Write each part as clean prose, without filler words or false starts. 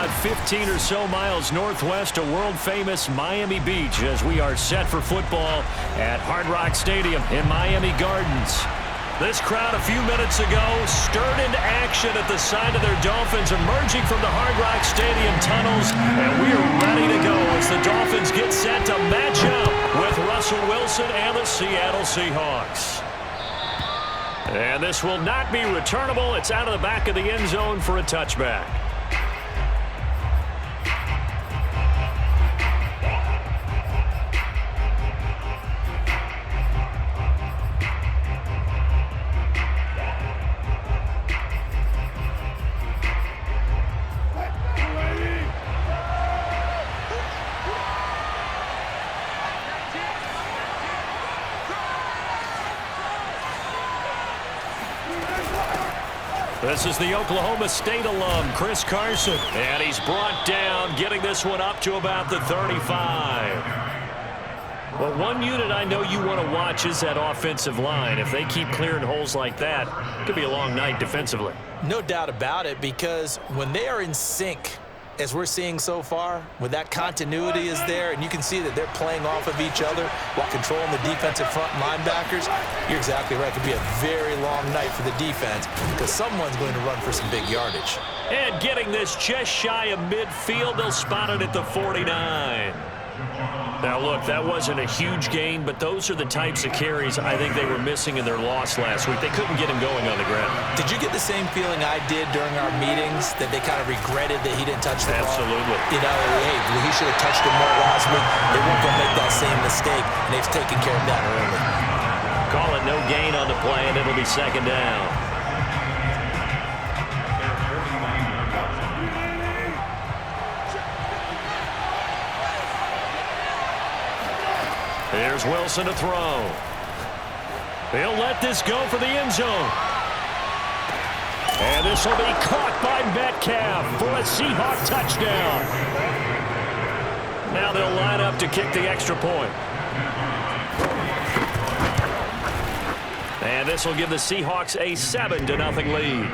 about 15 or so miles northwest of world-famous Miami Beach as we are set for football at Hard Rock Stadium in Miami Gardens. This crowd a few minutes ago stirred into action at the side of their Dolphins emerging from the Hard Rock Stadium tunnels, and we are ready to go as the Dolphins get set to match up with Russell Wilson and the Seattle Seahawks. And this will not be returnable. It's out of the back of the end zone for a touchback. This is the Oklahoma State alum, Chris Carson. And he's brought down, getting this one up to about the 35. Well, one unit I know you want to watch is that offensive line. If they keep clearing holes like that, it could be a long night defensively. No doubt about it, because when they are in sync, as we're seeing so far, when that continuity is there and you can see that they're playing off of each other while controlling the defensive front linebackers, you're exactly right. It could be a very long night for the defense because someone's going to run for some big yardage. And getting this just shy of midfield, they'll spot it at the 49. Now, look, that wasn't a huge gain, but those are the types of carries I think they were missing in their loss last week. They couldn't get him going on the ground. Did you get the same feeling I did during our meetings, that they kind of regretted that he didn't touch the ball? Absolutely. You know, hey, he should have touched him more last week. They weren't going to make that same mistake, and they've taken care of that early. Call it no gain on the play, and it'll be second down. Here's Wilson to throw. He'll let this go for the end zone. And this will be caught by Metcalf for a Seahawk touchdown. Now they'll line up to kick the extra point. And this will give the Seahawks a 7-0 lead.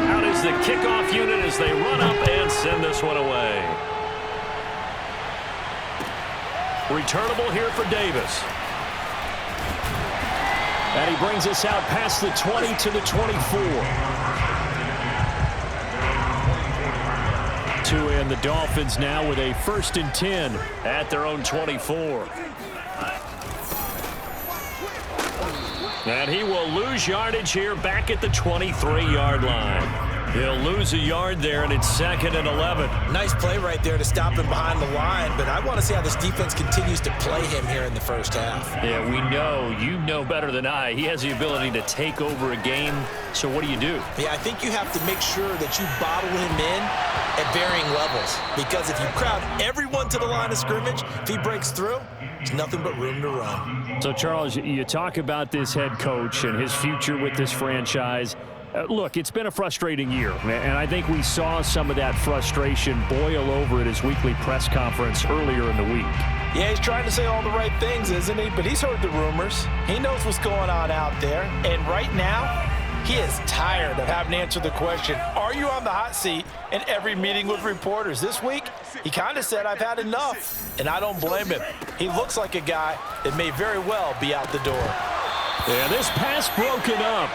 Out is the kickoff unit as they run up and send this one away. Returnable here for Davis. And he brings us out past the 20 to the 24. And the Dolphins now with a 1st and 10 at their own 24. And he will lose yardage here back at the 23-yard line. He'll lose a yard there, and it's 2nd and 11. Nice play right there to stop him behind the line, but I want to see how this defense continues to play him here in the first half. Yeah, we know. You know better than I. He has the ability to take over a game, so what do you do? Yeah, I think you have to make sure that you bottle him in at varying levels, because if you crowd everyone to the line of scrimmage, if he breaks through, there's nothing but room to run. So, Charles, you talk about this head coach and his future with this franchise. Look, it's been a frustrating year, and I think we saw some of that frustration boil over at his weekly press conference earlier in the week. Yeah, he's trying to say all the right things, isn't he? But he's heard the rumors. He knows what's going on out there. And right now, he is tired of having to answer the question, are you on the hot seat in every meeting with reporters? This week, he kind of said, I've had enough. And I don't blame him. He looks like a guy that may very well be out the door. Yeah, this pass broken up.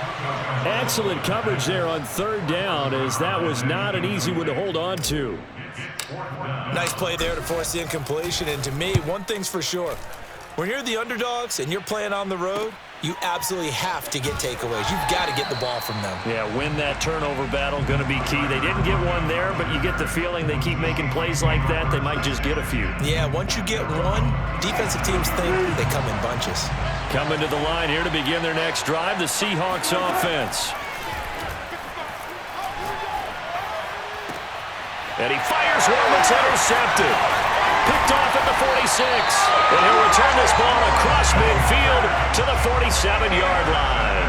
Excellent coverage there on 3rd down, as that was not an easy one to hold on to. Nice play there to force the incompletion. And to me, one thing's for sure. When you're the underdogs and you're playing on the road, you absolutely have to get takeaways. You've got to get the ball from them. Yeah, win that turnover battle, going to be key. They didn't get one there, but you get the feeling they keep making plays like that, they might just get a few. Yeah, once you get one, defensive teams think they come in bunches. Coming to the line here to begin their next drive, the Seahawks offense. And he fires one that's intercepted. Picked off at the 46. And he'll return this ball across midfield to the 47-yard line.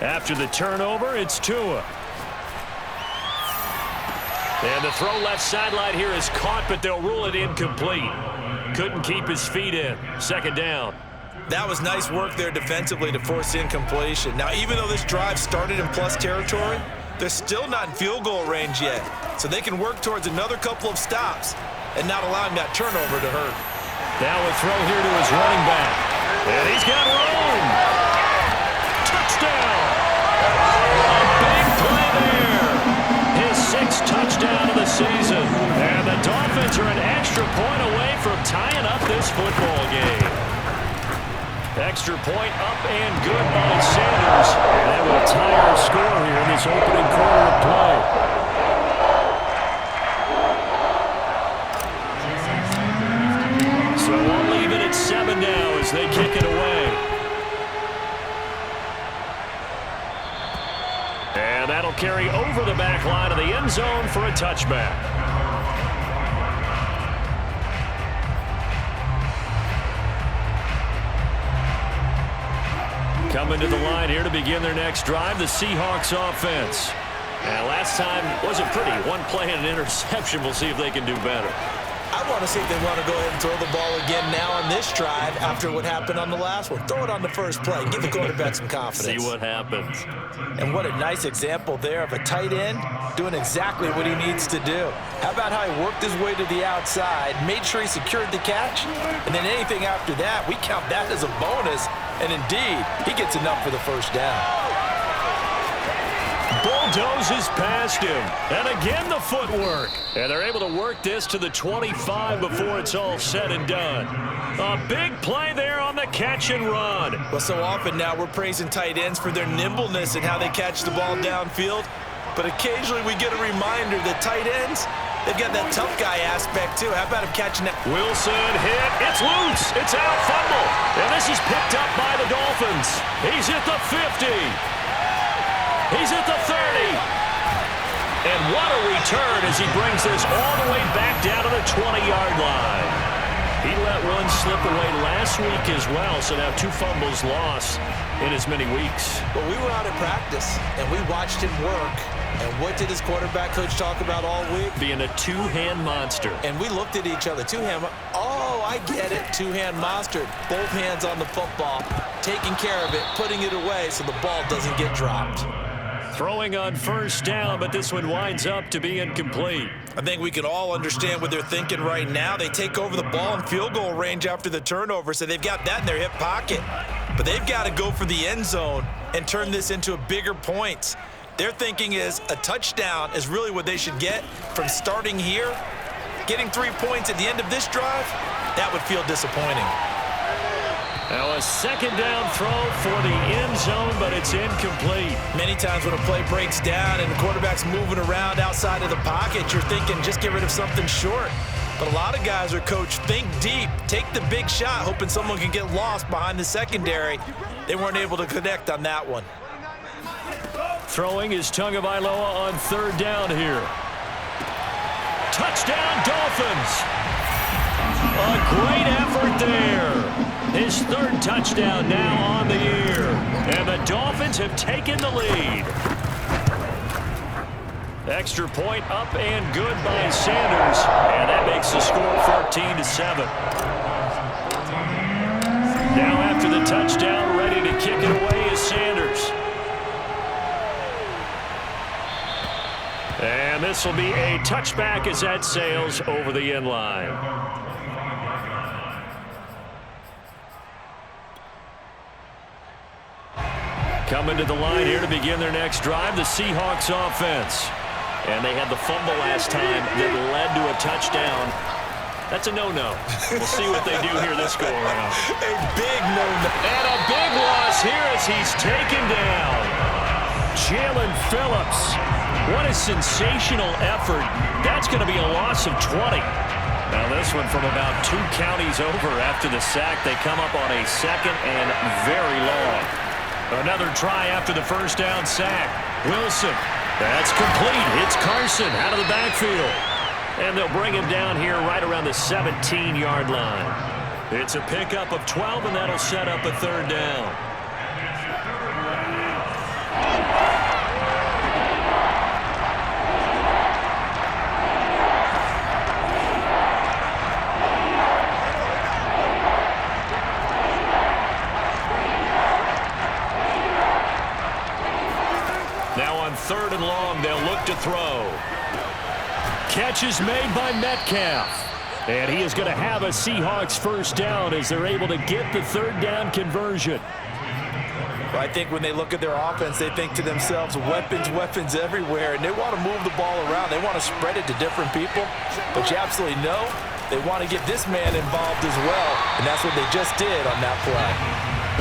After the turnover, it's Tua. And the throw left sideline here is caught, but they'll rule it incomplete. couldn't keep his feet in. Second down. That was nice work there defensively to force incompletion. Now, even though this drive started in plus territory, they're still not in field goal range yet. So they can work towards another couple of stops and not allowing that turnover to hurt. Now a throw here to his running back. And he's got room. Touchdown. A big play there. His 6th touchdown of the season. And the Dolphins are an extra point away from tying up this football game. Extra point up and good by Sanders. And that will tie our score here in this opening quarter of play. So we'll leave it at 7 now as they kick it away. And that'll carry over the back line of the end zone for a touchback. Coming to the line here to begin their next drive, the Seahawks offense. And last time wasn't pretty. One play and an interception. We'll see if they can do better. I want to see if they want to go ahead and throw the ball again now on this drive after what happened on the last one. Throw it on the first play. Give the quarterback some confidence. See what happens. And what a nice example there of a tight end doing exactly what he needs to do. How about how he worked his way to the outside, made sure he secured the catch, and then anything after that, we count that as a bonus. And indeed, he gets enough for the first down. Bulldozes past him. And again, the footwork. And they're able to work this to the 25 before it's all said and done. A big play there on the catch and run. Well, so often now we're praising tight ends for their nimbleness and how they catch the ball downfield. But occasionally we get a reminder that tight ends, they've got that tough guy aspect too. How about him catching that? Wilson hit. It's loose. It's out. Fumble. And this is picked up by the Dolphins. He's at the 50. He's at the 30. And what a return as he brings this all the way back down to the 20-yard line. He let one slip away last week as well, so now 2 fumbles lost in as many weeks. Well, we were out at practice, and we watched him work. And what did his quarterback coach talk about all week? Being a two-hand monster. And we looked at each other. Two-hand. Oh, I get it. Two-hand monster. Both hands on the football, taking care of it, putting it away so the ball doesn't get dropped. Throwing on first down, but this one winds up to be incomplete. I think we can all understand what they're thinking right now. They take over the ball in field goal range after the turnover, so they've got that in their hip pocket. But they've got to go for the end zone and turn this into a bigger points. Their thinking is a touchdown is really what they should get from starting here. Getting 3 points at the end of this drive, that would feel disappointing. Now a second down throw for the end zone, but it's incomplete. Many times when a play breaks down and the quarterback's moving around outside of the pocket, you're thinking just get rid of something short. But a lot of guys are coached, think deep, take the big shot, hoping someone can get lost behind the secondary. They weren't able to connect on that one. Throwing is Tagovailoa on third down here. Touchdown, Dolphins! A great effort there. His 3rd touchdown now on the year. And the Dolphins have taken the lead. Extra point up and good by Sanders. And that makes the score 14-7. Now after the touchdown, ready to kick it away is Sanders. And this will be a touchback as that sails over the end line. Coming to the line here to begin their next drive, the Seahawks offense. And they had the fumble last time that led to a touchdown. That's a no-no. We'll see what they do here this go-around. A big no-no. And a big loss here as he's taken down. Jalen Phillips. What a sensational effort. That's going to be a loss of 20. Now this one from about 2 counties over after the sack. They come up on a second and very long. Another try after the first down sack. Wilson. That's complete. It's Carson out of the backfield. And they'll bring him down here right around the 17-yard line. It's a pickup of 12, and that'll set up a 3rd down. catch is made by Metcalf. And he is going to have a Seahawks first down as they're able to get the third down conversion. Well, I think when they look at their offense, they think to themselves, weapons, weapons everywhere, and they want to move the ball around. They want to spread it to different people, but you absolutely know they want to get this man involved as well, and that's what they just did on that play.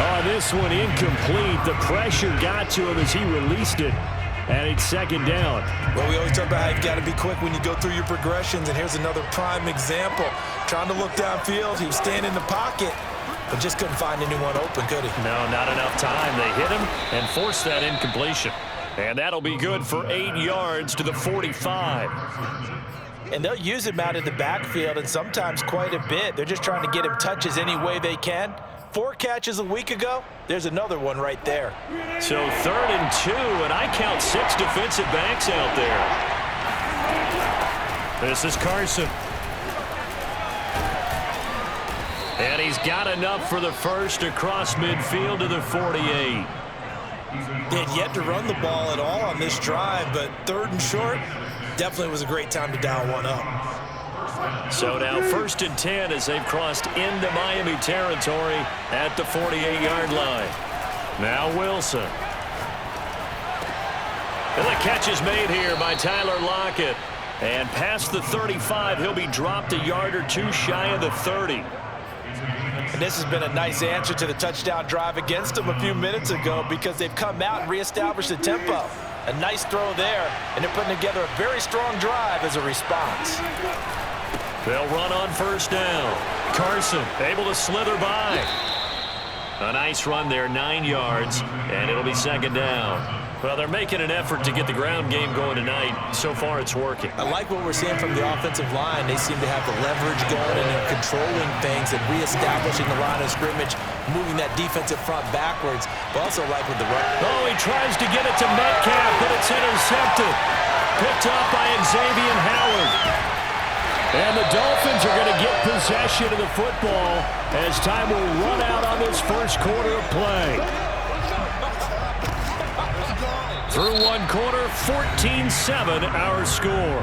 Oh, this one incomplete. The pressure got to him as he released it, and it's second down. Well, we always talk about how you've got to be quick when you go through your progressions, and here's another prime example. Trying to look downfield, he was standing in the pocket, but just couldn't find anyone open, could he? No, not enough time. They hit him and forced that incompletion. And that'll be good for 8 yards to the 45. And they'll use him out in the backfield, and sometimes quite a bit. They're just trying to get him touches any way they can. 4 catches a week ago. There's another one right there. So 3rd and 2, and I count 6 defensive backs out there. This is Carson. And he's got enough for the first across midfield to the 48. They had yet to run the ball at all on this drive, but 3rd and short, definitely was a great time to dial one up. So now 1st and 10 as they've crossed into Miami territory at the 48-yard line. Now Wilson. And the catch is made here by Tyler Lockett. And past the 35, he'll be dropped a yard or 2 shy of the 30. And this has been a nice answer to the touchdown drive against them a few minutes ago because they've come out and reestablished the tempo. A nice throw there, and they're putting together a very strong drive as a response. They'll run on 1st down. Carson able to slither by. A nice run there, 9 yards, and it'll be 2nd down. Well, they're making an effort to get the ground game going tonight. So far, it's working. I like what we're seeing from the offensive line. They seem to have the leverage going, and they're controlling things and reestablishing the line of scrimmage, moving that defensive front backwards, but also like with the run. Oh, he tries to get it to Metcalf, but it's intercepted. Picked up by Xavier Howard. And the Dolphins are going to get possession of the football as time will run out on this first quarter of play. Through 1 quarter, 14-7 our score.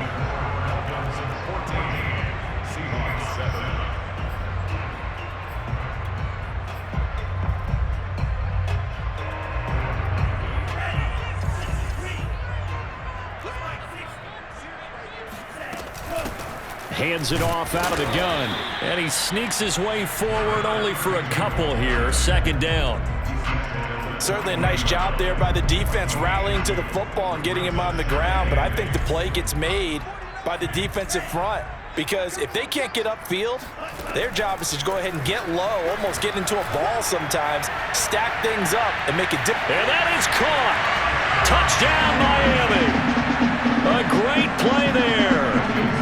Hands it off out of the gun. And he sneaks his way forward only for a couple here. 2nd down. Certainly a nice job there by the defense rallying to the football and getting him on the ground, but I think the play gets made by the defensive front because if they can't get upfield, their job is to go ahead and get low, almost get into a ball sometimes, stack things up, and make a dip. And that is caught. Touchdown, Miami. A great play there.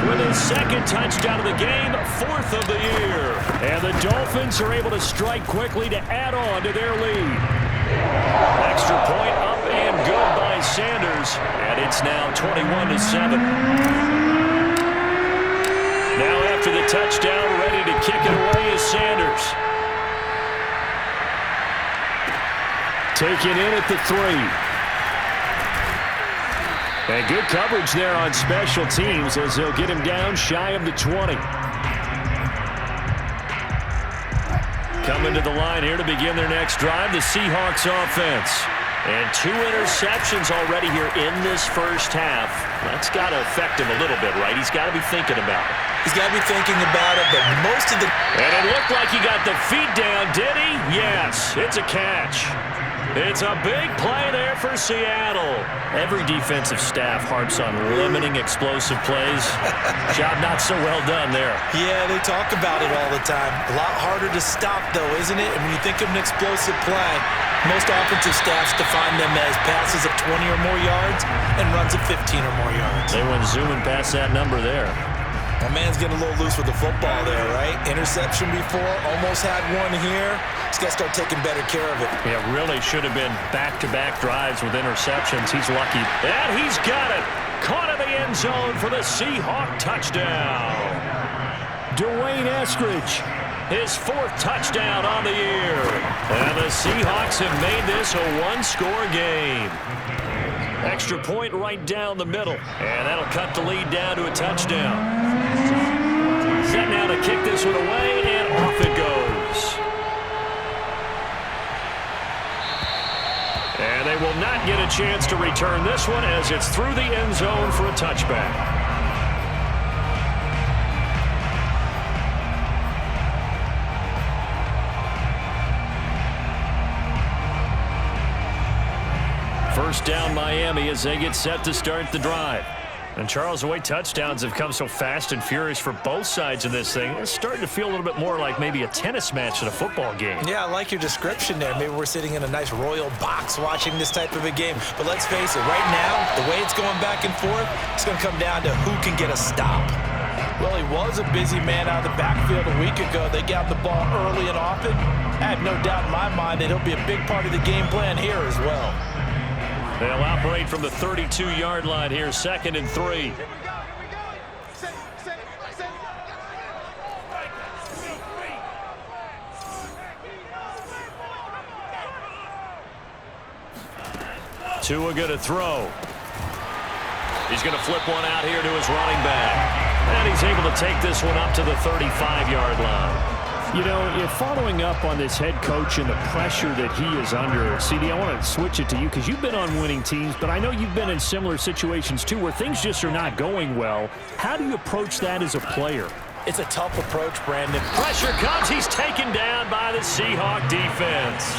With his 2nd touchdown of the game, 4th of the year. And the Dolphins are able to strike quickly to add on to their lead. Extra point up and good by Sanders, and it's now 21-7. Now after the touchdown, ready to kick it away is Sanders. Taken in at the 3. And good coverage there on special teams as they'll get him down shy of the 20. Coming to the line here to begin their next drive, the Seahawks offense. And 2 interceptions already here in this first half. That's got to affect him a little bit, right? He's got to be thinking about it. He's got to be thinking about it, but most of the... And it looked like he got the feet down, did he? Yes, it's a catch. It's a big play there for Seattle. Every defensive staff harps on limiting explosive plays. Job not so well done there. Yeah, they talk about it all the time. A lot harder to stop, though, isn't it? And when you think of an explosive play, most offensive staffs define them as passes of 20 or more yards and runs of 15 or more yards. They went zooming past that number there. My man's getting a little loose with the football there, right? Interception before, almost had one here. He's got to start taking better care of it. Yeah, really should have been back-to-back drives with interceptions. He's lucky. And he's got it. Caught in the end zone for the Seahawk touchdown. Dwayne Eskridge, his 4th touchdown on the year. And the Seahawks have made this a 1-score game. Extra point right down the middle. And that'll cut the lead down to a touchdown. Set now to kick this one away, and off it goes. And they will not get a chance to return this one as it's through the end zone for a touchback. First down Miami as they get set to start the drive. And Charles, the way touchdowns have come so fast and furious for both sides of this thing, it's starting to feel a little bit more like maybe a tennis match in a football game. Yeah, I like your description there. Maybe we're sitting in a nice royal box watching this type of a game. But let's face it, right now, the way it's going back and forth, it's going to come down to who can get a stop. Well, he was a busy man out of the backfield a week ago. They got the ball early and often. I have no doubt in my mind that he'll be a big part of the game plan here as well. They'll operate from the 32-yard line here, 2nd and 3. Tua going to throw. He's going to flip one out here to his running back. And he's able to take this one up to the 35-yard line. You know, following up on this head coach and the pressure that he is under, CD, I want to switch it to you because you've been on winning teams, but I know you've been in similar situations too where things just are not going well. How do you approach that as a player? It's a tough approach, Brandon. Pressure comes. He's taken down by the Seahawk defense.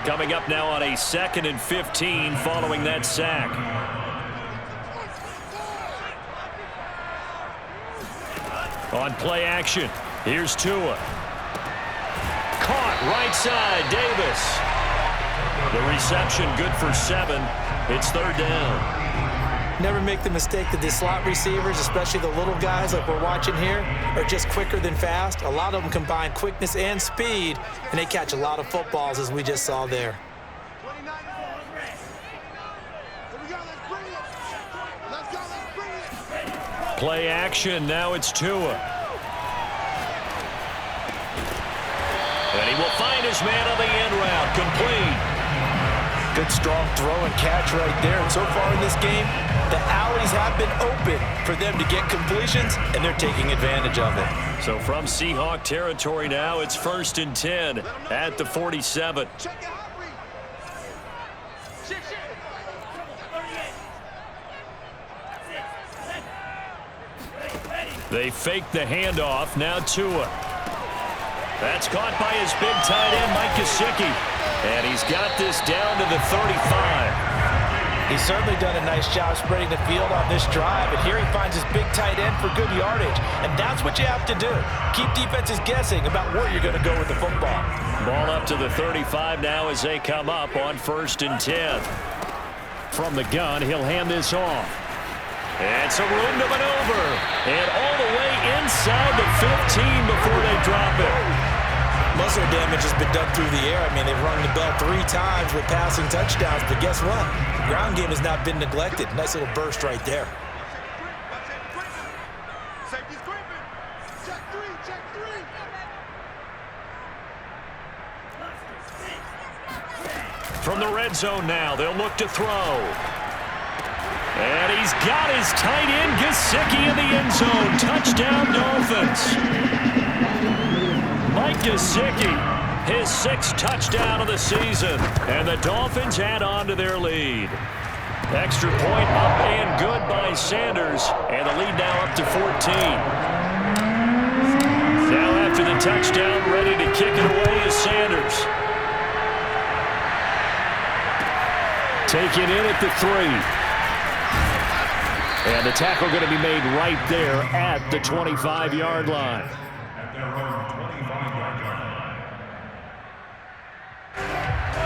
Coming up now on a 2nd and 15 following that sack. On play action. Here's Tua. Caught right side, Davis. The reception good for 7. It's 3rd down. Never make the mistake that the slot receivers, especially the little guys like we're watching here, are just quicker than fast. A lot of them combine quickness and speed, and they catch a lot of footballs as we just saw there. Play action, now it's Tua. And he will find his man on the end route, complete. Good strong throw and catch right there. And so far in this game, the alleys have been open for them to get completions, and they're taking advantage of it. So from Seahawk territory now, it's 1st and 10 at the 47. They fake the handoff, now Tua. That's caught by his big tight end, Mike Gesicki. And he's got this down to the 35. He's certainly done a nice job spreading the field on this drive. And here he finds his big tight end for good yardage. And that's what you have to do. Keep defenses guessing about where you're going to go with the football. Ball up to the 35 now as they come up on 1st and 10. From the gun, he'll hand this off. And some room to maneuver. And all the way inside the 15 before they drop it. Most of their damage has been done through the air. I mean, they've rung the bell 3 times with passing touchdowns. But guess what? The ground game has not been neglected. Nice little burst right there. From the red zone now, they'll look to throw. And he's got his tight end, Gesicki, in the end zone. Touchdown, Dolphins. Mike Gesicki, his 6th touchdown of the season. And the Dolphins add on to their lead. Extra point up and good by Sanders. And the lead now up to 14. Now after the touchdown, ready to kick it away is Sanders. Take it in at the 3. And the tackle going to be made right there at the 25-yard line.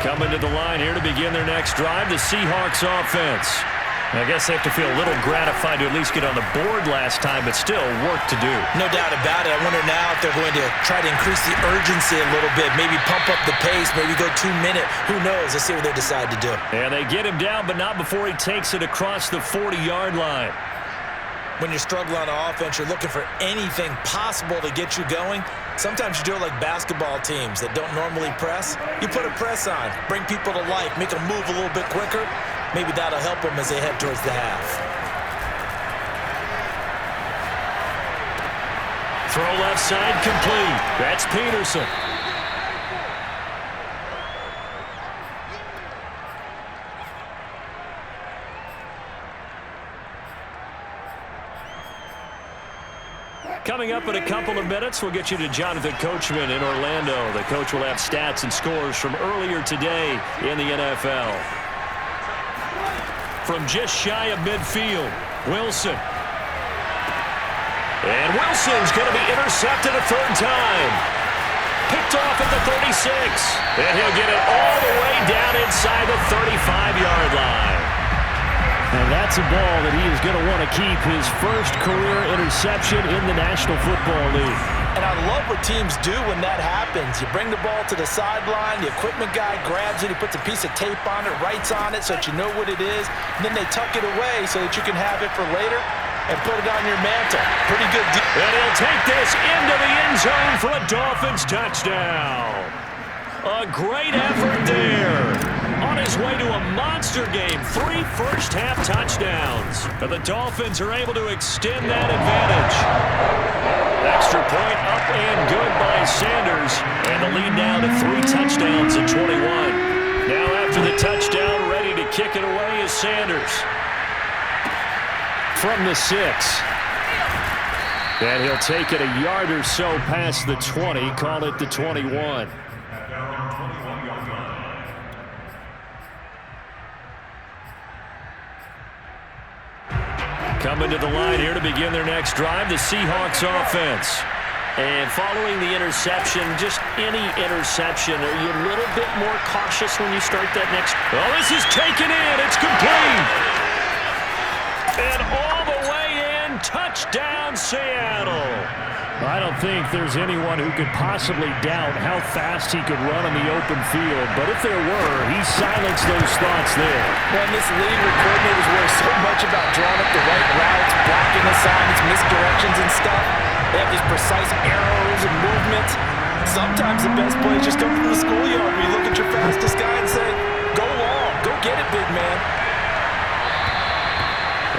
Coming to the line here to begin their next drive, the Seahawks offense. I guess they have to feel a little gratified to at least get on the board last time, but still work to do. No doubt about it. I wonder now if they're going to try to increase the urgency a little bit, maybe pump up the pace, maybe go 2-minute. Who knows? Let's see what they decide to do. And they get him down, but not before he takes it across the 40-yard line. When you're struggling on offense, you're looking for anything possible to get you going. Sometimes you do it like basketball teams that don't normally press. You put a press on, bring people to life, make them move a little bit quicker. Maybe that'll help them as they head towards the half. Throw left side complete. That's Peterson. Coming up in a couple of minutes, we'll get you to Jonathan Coachman in Orlando. The coach will have stats and scores from earlier today in the NFL. From just shy of midfield, Wilson. And Wilson's going to be intercepted a third time. Picked off at the 36. And he'll get it all the way down inside the 35-yard line. And that's a ball that he is going to want to keep, his first career interception in the National Football League. And I love what teams do when that happens. You bring the ball to the sideline, the equipment guy grabs it, he puts a piece of tape on it, writes on it so that you know what it is, and then they tuck it away so that you can have it for later and put it on your mantle. Pretty good deal. And he'll take this into the end zone for a Dolphins touchdown. A great effort there. On his way to a monster game, 3 first-half touchdowns. And the Dolphins are able to extend that advantage. Extra point up and good by Sanders. And the lead now to 3 touchdowns in 21. Now after the touchdown, ready to kick it away is Sanders. From the 6. And he'll take it a yard or so past the 20, call it the 21. Coming to the line here to begin their next drive, the Seahawks offense. And following the interception, just any interception, are you a little bit more cautious when you start that next? Oh, this is taken in. It's complete. And all the way in, touchdown Seattle. I don't think there's anyone who could possibly doubt how fast he could run on the open field. But if there were, he silenced those thoughts there. When this league with coordinators worry so much about drawing up the right routes, blocking assignments, misdirections and stuff, they have these precise arrows and movements. Sometimes the best plays just come from the schoolyard where you look at your fastest guy and say, go long, go get it, big man.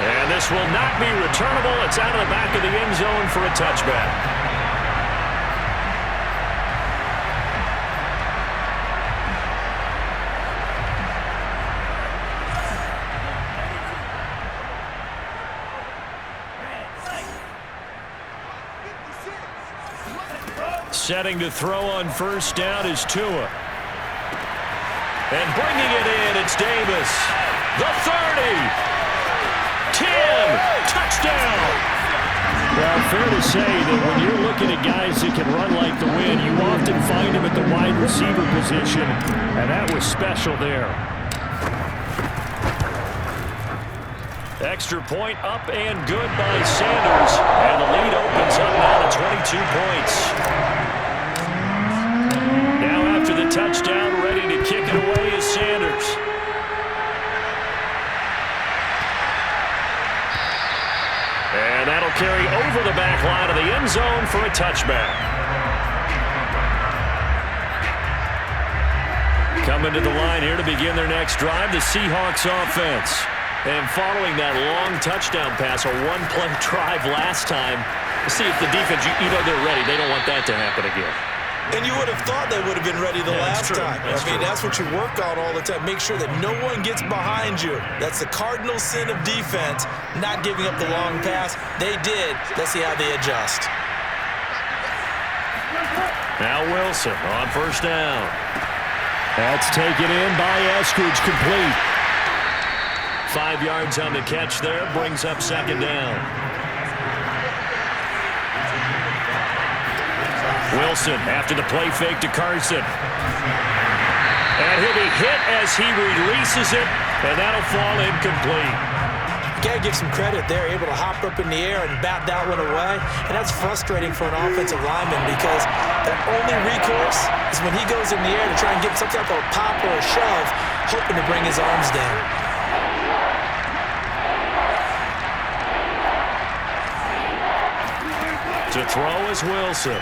And this will not be returnable. It's out of the back of the end zone for a touchback. Setting to throw on first down is Tua. And bringing it in, it's Davis. The 30. 10, touchdown. Well, fair to say that when you're looking at guys that can run like the wind, you often find them at the wide receiver position, and that was special there. Extra point up and good by Sanders, and the lead opens up now to 22 points. Now after the touchdown, ready to kick it away is Sanders. And that'll carry over the back line of the end zone for a touchback. Coming to the line here to begin their next drive, the Seahawks offense. And following that long touchdown pass, a one-play drive last time, see if the defense, you know they're ready. They don't want that to happen again. And you would have thought they would have been ready the last time. That's what you work on all the time. Make sure that no one gets behind you. That's the cardinal sin of defense, not giving up the long pass. They did. Let's see how they adjust. Now Wilson on first down. That's taken in by Eskridge, complete. 5 yards on the catch there, brings up second down. Wilson after the play fake to Carson. And he'll be hit as he releases it, and that'll fall incomplete. You got to give some credit there, able to hop up in the air and bat that one away. And that's frustrating for an offensive lineman because their only recourse is when he goes in the air to try and get some type of a pop or a shove, hoping to bring his arms down. To throw is Wilson.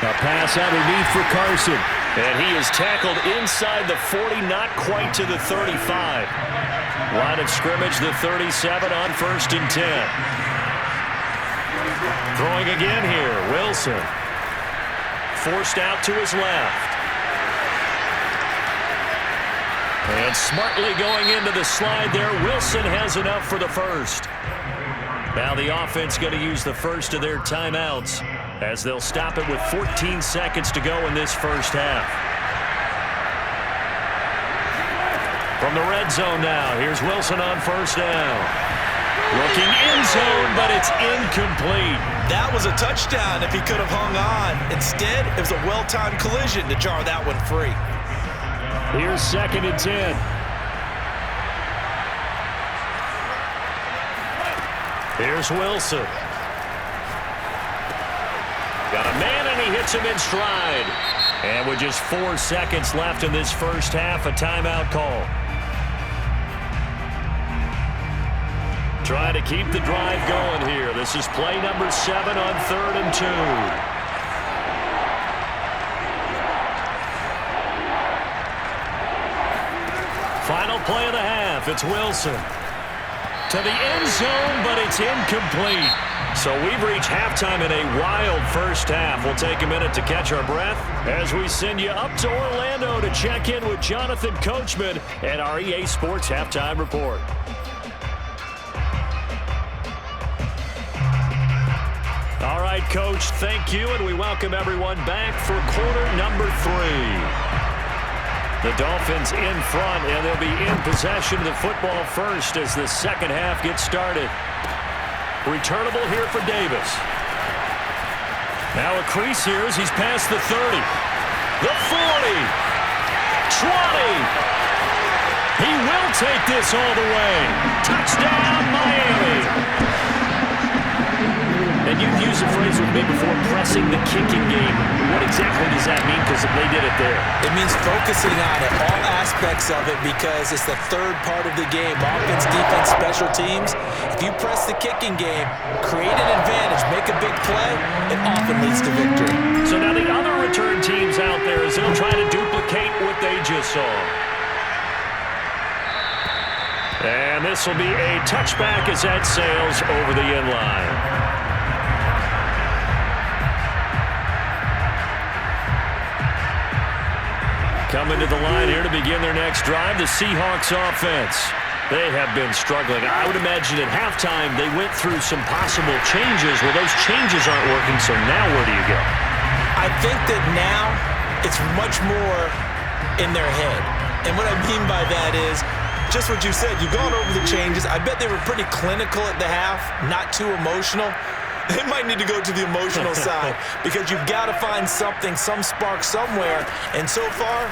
A pass underneath for Carson. And he is tackled inside the 40, not quite to the 35. Line of scrimmage, the 37 on 1st and 10. Throwing again here, Wilson. Forced out to his left. And smartly going into the slide there, Wilson has enough for the first. Now the offense going to use the first of their timeouts as they'll stop it with 14 seconds to go in this first half. From the red zone now, here's Wilson on 1st down. Looking end zone, but it's incomplete. That was a touchdown if he could have hung on. Instead, it was a well-timed collision to jar that one free. Here's 2nd and 10. Here's Wilson. Got a man, and he hits him in stride. And with just 4 seconds left in this first half, a timeout call. Trying to keep the drive going here. This is play number 7 on 3rd and 2. Final play of the half. It's Wilson. To the end zone, but it's incomplete. So we've reached halftime in a wild first half. We'll take a minute to catch our breath as we send you up to Orlando to check in with Jonathan Coachman and our EA Sports Halftime Report. All right, Coach, thank you, and we welcome everyone back for quarter number 3. The Dolphins in front, and they'll be in possession of the football first as the second half gets started. Returnable here for Davis. Now a crease here as he's past the 30. The 40. 20. He will take this all the way. Touchdown, Miami. And you've used a phrase with me before, pressing the kicking game. What exactly does that mean? Because they did it there. It means focusing on it, all aspects of it, because it's the third part of the game. Offense, defense, special teams. If you press the kicking game, create an advantage, make a big play, it often leads to victory. So now the other return teams out there as they'll try to duplicate what they just saw. And this will be a touchback as that sails over the end line. Coming to the line here to begin their next drive, the Seahawks offense. They have been struggling. I would imagine at halftime they went through some possible changes. Well, those changes aren't working, so now where do you go? I think that now it's much more in their head. And what I mean by that is just what you said. You've gone over the changes. I bet they were pretty clinical at the half, not too emotional. They might need to go to the emotional side because you've got to find something, some spark somewhere. And so far,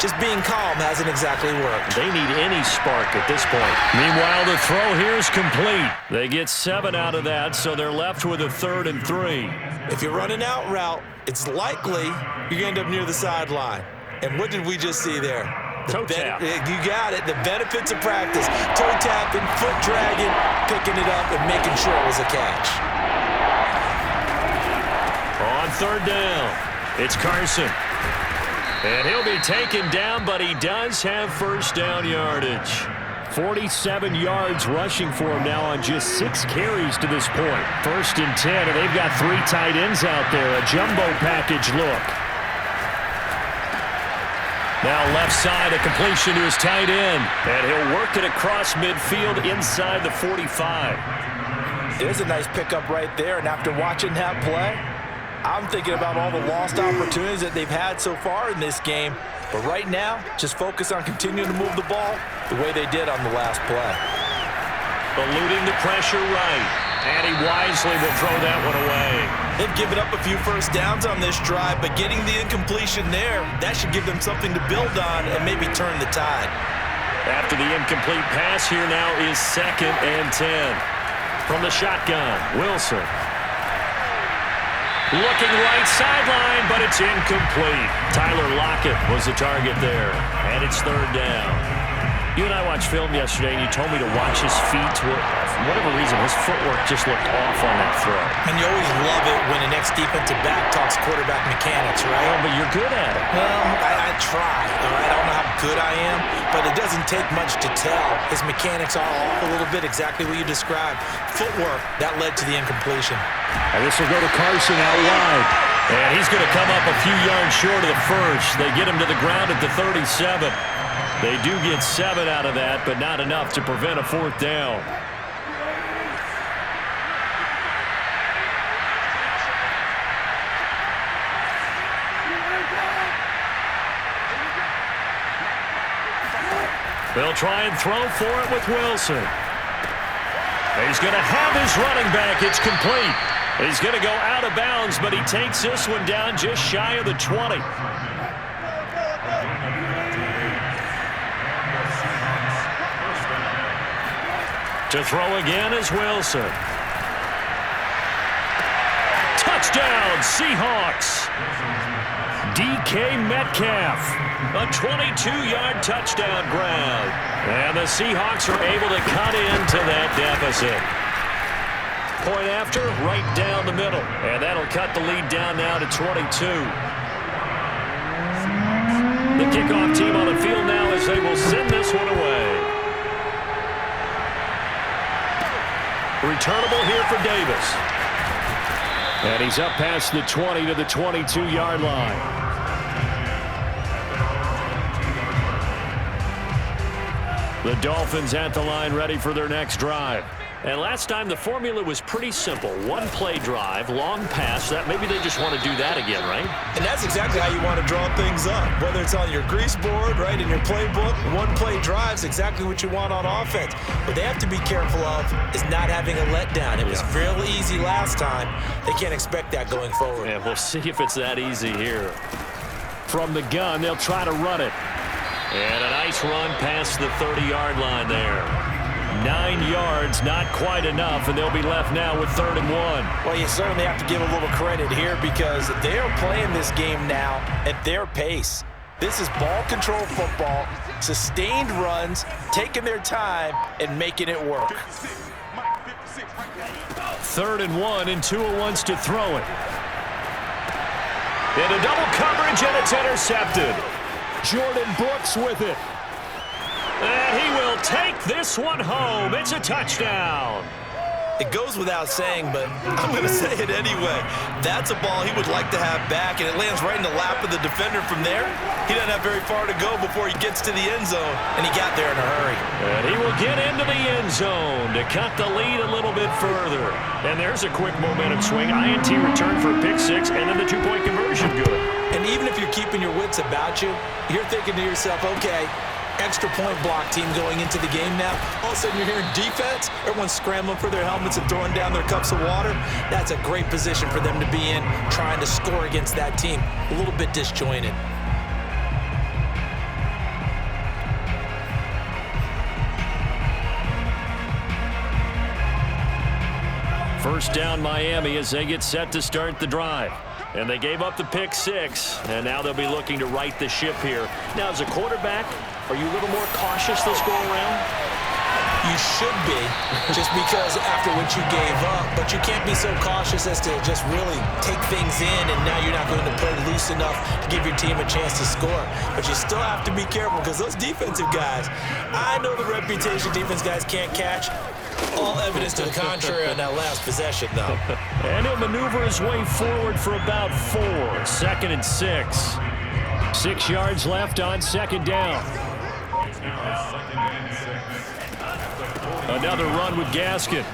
just being calm hasn't exactly worked. They need any spark at this point. Meanwhile, the throw here is complete. They get 7 out of that, so they're left with a 3rd and 3. If you're running out route, it's likely you're going to end up near the sideline. And what did we just see there? Toe tap. You got it. The benefits of practice. Toe tapping, foot dragging, picking it up, and making sure it was a catch. On 3rd down, it's Carson. And he'll be taken down, but he does have first down yardage. 47 yards rushing for him now on just 6 carries to this point. 1st and 10, and they've got 3 tight ends out there. A jumbo package look. Now left side, a completion to his tight end. And he'll work it across midfield inside the 45. There's a nice pickup right there, and after watching that play, I'm thinking about all the lost opportunities that they've had so far in this game. But right now, just focus on continuing to move the ball the way they did on the last play. Eluding the pressure right. And he wisely will throw that one away. They've given up a few first downs on this drive, but getting the incompletion there, that should give them something to build on and maybe turn the tide. After the incomplete pass, here now is 2nd and 10. From the shotgun, Wilson. Looking right sideline, but it's incomplete. Tyler Lockett was the target there, and it's 3rd down. You and I watched film yesterday, and you told me to watch his feet. For whatever reason, his footwork just looked off on that throw. And you always love it when the next defensive back talks quarterback mechanics, right? Oh, but you're good at it. Well, I try, all right? I don't know how good I am, but it doesn't take much to tell. His mechanics are off a little bit, exactly what you described. Footwork, that led to the incompletion. And this will go to Carson out wide. And he's going to come up a few yards short of the first. They get him to the ground at the 37. They do get 7 out of that, but not enough to prevent a fourth down. They'll try and throw for it with Wilson. He's going to have his running back. It's complete. He's going to go out of bounds, but he takes this one down just shy of the 20. To throw again is Wilson. Touchdown, Seahawks. DK Metcalf, a 22-yard touchdown grab. And the Seahawks are able to cut into that deficit. Point after, right down the middle. And that'll cut the lead down now to 22. The kickoff team on the field now as they will send this one away. Returnable here for Davis. And he's up past the 20 to the 22-yard line. The Dolphins at the line ready for their next drive. And last time the formula was pretty simple. One play drive, long pass. That maybe they just want to do that again, right? And that's exactly how you want to draw things up. Whether it's on your grease board, right, in your playbook, one play drive's exactly what you want on offense. What they have to be careful of is not having a letdown. It was real easy last time. They can't expect that going forward. Yeah, we'll see if it's that easy here. From the gun, they'll try to run it. And a nice run past the 30-yard line there. 9 yards, not quite enough, and they'll be left now with 3rd and 1. Well, you certainly have to give a little credit here because they're playing this game now at their pace. This is ball control football, sustained runs, taking their time, and making it work. 3rd and 1, and Tua wants to throw it. Into double coverage, and it's intercepted. Jordan Brooks with it. And he will take this one home. It's a touchdown. It goes without saying, but I'm going to say it anyway. That's a ball he would like to have back, and it lands right in the lap of the defender from there. He doesn't have very far to go before he gets to the end zone, and he got there in a hurry. And he will get into the end zone to cut the lead a little bit further. And there's a quick momentum swing. INT return for a pick 6, and then the 2-point conversion good. And even if you're keeping your wits about you, you're thinking to yourself, okay, extra point block team going into the game now. All of a sudden you're hearing defense. Everyone's scrambling for their helmets and throwing down their cups of water. That's a great position for them to be in, trying to score against that team. A little bit disjointed. First down Miami as they get set to start the drive. And they gave up the pick 6, and now they'll be looking to right the ship here. Now, as a quarterback, are you a little more cautious this go around? You should be, just because after what you gave up. But you can't be so cautious as to just really take things in, and now you're not going to play loose enough to give your team a chance to score. But you still have to be careful because those defensive guys, I know the reputation defense guys can't catch. All evidence to the contrary on that last possession, though. And he'll maneuver his way forward for about 4. 2nd and 6. 6 yards left on 2nd down. Another run with Gaskin.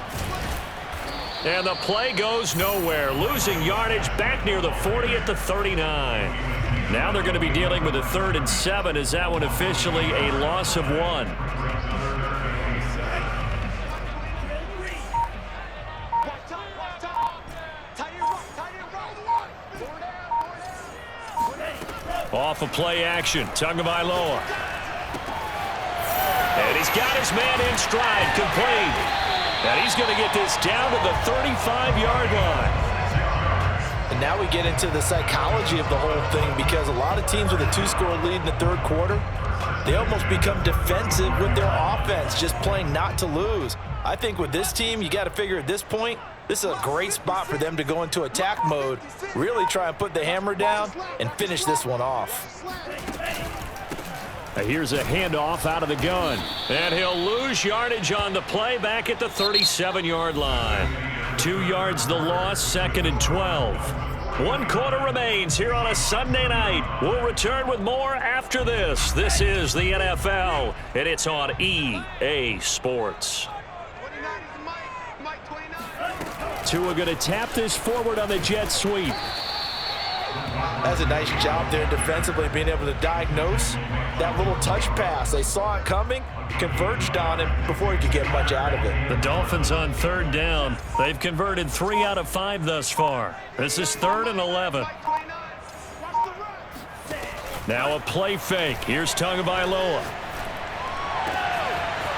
And the play goes nowhere. Losing yardage back near the 40 at the 39. Now they're going to be dealing with a 3rd and 7. Is that one officially a loss of 1? Off of play action, Tagovailoa. And he's got his man in stride, complete. And he's going to get this down to the 35-yard line. And now we get into the psychology of the whole thing because a lot of teams with a 2-score lead in the 3rd quarter they almost become defensive with their offense, just playing not to lose. I think with this team, you got to figure at this point, this is a great spot for them to go into attack mode, really try and put the hammer down and finish this one off. Here's a handoff out of the gun. And he'll lose yardage on the play back at the 37-yard line. 2 yards the loss, 2nd and 12. 1 quarter remains here on a Sunday night. We'll return with more after this. This is the NFL, and it's on EA Sports. Tua going to tap this forward on the jet sweep. That's a nice job there defensively, being able to diagnose that little touch pass. They saw it coming, converged on him before he could get much out of it. The Dolphins on 3rd down. They've converted 3 out of 5 thus far. This is 3rd and 11. Now a play fake. Here's Tagovailoa.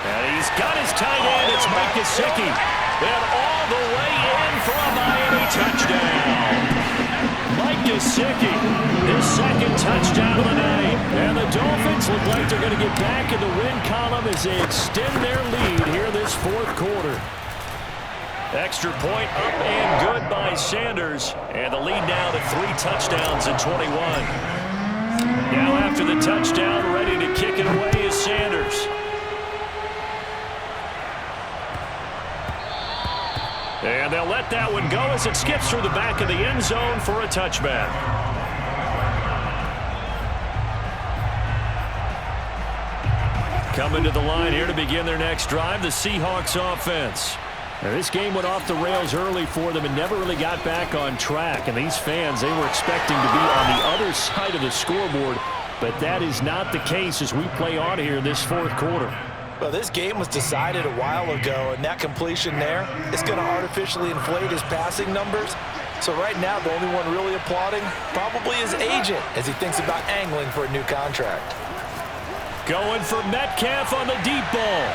And he's got his tight end. It's Mike Gesicki. And all the way in for a Miami touchdown. Mike Gesicki, his 2nd touchdown of the night. And the Dolphins look like they're going to get back in the win column as they extend their lead here this 4th quarter. Extra point up and good by Sanders. And the lead now to 3 touchdowns in 21. Now after the touchdown, ready to kick it away is Sanders. And they'll let that one go as it skips through the back of the end zone for a touchback. Coming to the line here to begin their next drive, the Seahawks offense. Now, this game went off the rails early for them and never really got back on track. And these fans, they were expecting to be on the other side of the scoreboard. But that is not the case as we play on here in this 4th quarter. Well, this game was decided a while ago, and that completion there is going to artificially inflate his passing numbers. So right now, the only one really applauding probably his agent as he thinks about angling for a new contract. Going for Metcalf on the deep ball.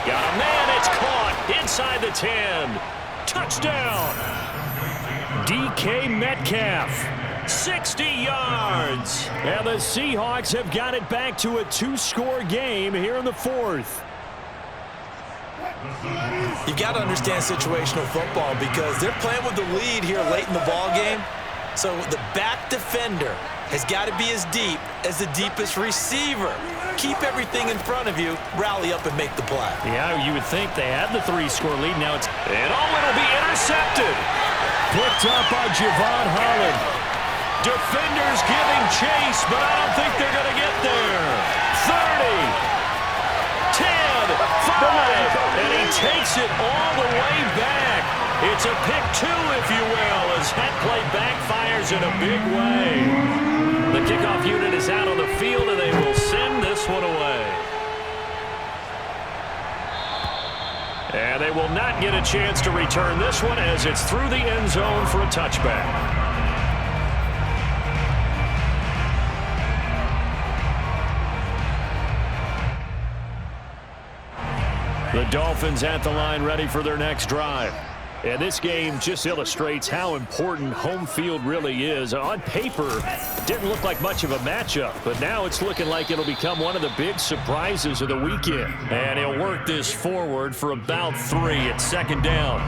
Got a man, it's caught inside the 10. Touchdown. DK Metcalf. 60 yards. And the Seahawks have got it back to a 2-score game here in the 4th. You've got to understand situational football because they're playing with the lead here late in the ball game. So the back defender has got to be as deep as the deepest receiver. Keep everything in front of you, rally up and make the play. Yeah, you would think they had the 3-score lead. Now it's... And it'll be intercepted. Picked up by Javon Holland. Defenders giving chase, but I don't think they're going to get there. 30, 10, 5, and he takes it all the way back. It's a pick 2, if you will, as that play backfires in a big way. The kickoff unit is out on the field, and they will send this one away. And they will not get a chance to return this one as it's through the end zone for a touchback. The Dolphins at the line ready for their next drive. And this game just illustrates how important home field really is. On paper, didn't look like much of a matchup, but now it's looking like it'll become one of the big surprises of the weekend. And he'll work this forward for about 3 at 2nd down.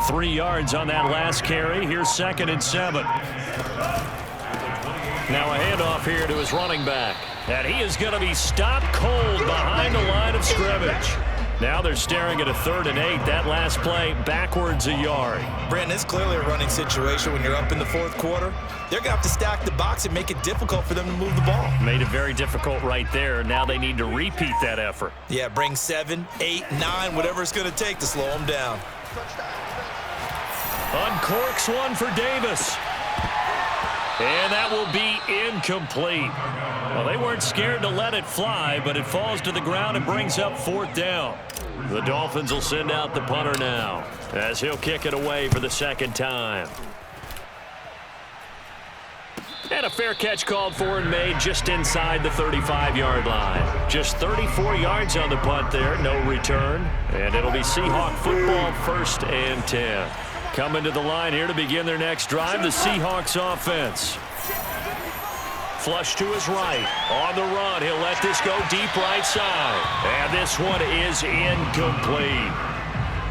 3 yards on that last carry. Here's 2nd and 7. Now a handoff here to his running back. And he is going to be stopped cold behind the line of scrimmage. Now they're staring at a 3rd and 8. That last play backwards a yard. Brandon, it's clearly a running situation when you're up in the 4th quarter. They're going to have to stack the box and make it difficult for them to move the ball. Made it very difficult right there. Now they need to repeat that effort. Yeah, bring 7, 8, 9, whatever it's going to take to slow them down. Uncorks one for Davis. And that will be incomplete. Well, they weren't scared to let it fly, but it falls to the ground and brings up 4th down. The Dolphins will send out the punter now as he'll kick it away for the 2nd time. And a fair catch called for and made just inside the 35-yard line. Just 34 yards on the punt there, no return. And it'll be Seahawk football, 1st and 10. Coming to the line here to begin their next drive, the Seahawks offense. Flush to his right. On the run, he'll let this go deep right side. And this one is incomplete.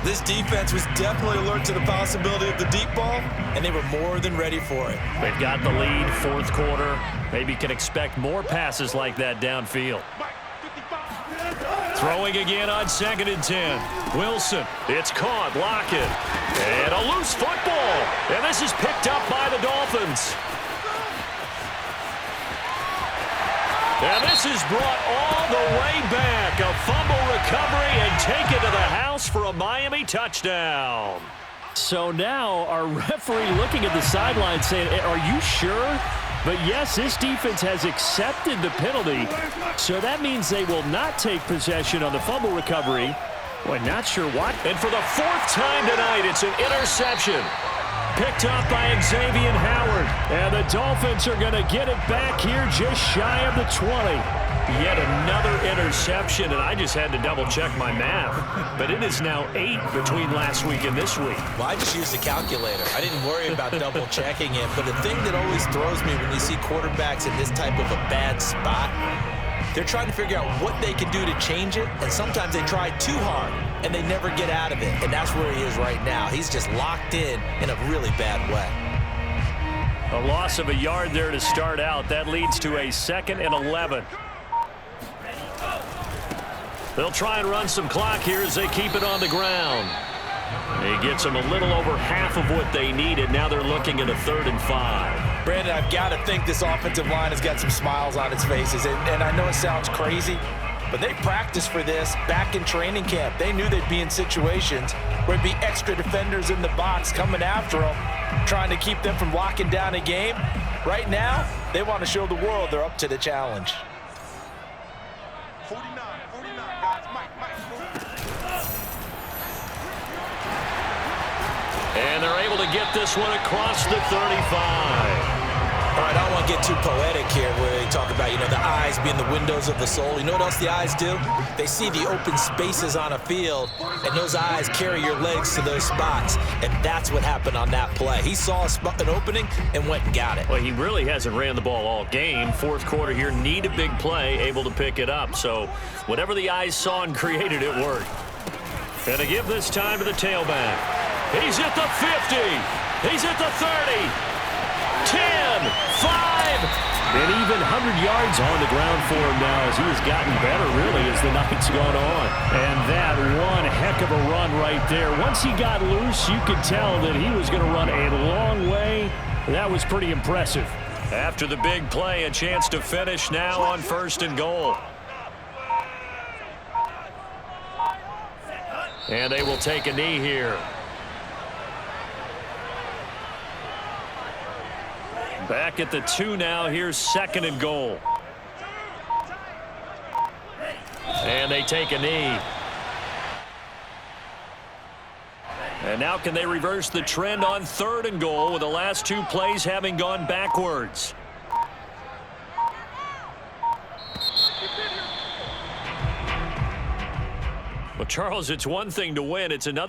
This defense was definitely alert to the possibility of the deep ball, and they were more than ready for it. They've got the lead, fourth quarter. Maybe can expect more passes like that downfield. Throwing again on 2nd and 10. Wilson, it's caught, Lockett. And a loose football. And this is picked up by the Dolphins. And this is brought all the way back. A fumble recovery and taken to the house for a Miami touchdown. So now our referee looking at the sideline saying, are you sure? But yes, this defense has accepted the penalty. So that means they will not take possession on the fumble recovery. Boy, not sure what. And for the 4th time tonight, it's an interception. Picked up by Xavier Howard. And the Dolphins are going to get it back here just shy of the 20. Yet another interception, and I just had to double-check my math. But it is now 8 between last week and this week. Well, I just used the calculator. I didn't worry about double-checking it. But the thing that always throws me when you see quarterbacks in this type of a bad spot, they're trying to figure out what they can do to change it, and sometimes they try too hard, and they never get out of it. And that's where he is right now. He's just locked in a really bad way. A loss of a yard there to start out. That leads to a 2nd and 11. They'll try and run some clock here as they keep it on the ground. He gets them a little over half of what they needed. Now they're looking at a 3rd and 5. Brandon, I've got to think this offensive line has got some smiles on its faces. And I know it sounds crazy, but they practiced for this back in training camp. They knew they'd be in situations where there'd be extra defenders in the box coming after them, trying to keep them from locking down a game. Right now, they want to show the world they're up to the challenge. 49, guys. Mike. And they're able to get this one across the 35. All right, I don't want to get too poetic here where they talk about, the eyes being the windows of the soul. You know what else the eyes do? They see the open spaces on a field, and those eyes carry your legs to those spots. And that's what happened on that play. He saw an opening and went and got it. Well, he really hasn't ran the ball all game. Fourth quarter here, need a big play, able to pick it up. So whatever the eyes saw and created, it worked. And to give this time to the tailback. He's at the 50. He's at the 30. 10, 5. And even 100 yards on the ground for him now as he has gotten better, really, as the night's gone on. And that one heck of a run right there. Once he got loose, you could tell that he was going to run a long way. That was pretty impressive. After the big play, a chance to finish now on 1st and goal. And they will take a knee here. Back at the 2 now. Here's 2nd and goal. And they take a knee. And now can they reverse the trend on 3rd and goal with the last 2 plays having gone backwards? Well, Charles, it's one thing to win. It's another.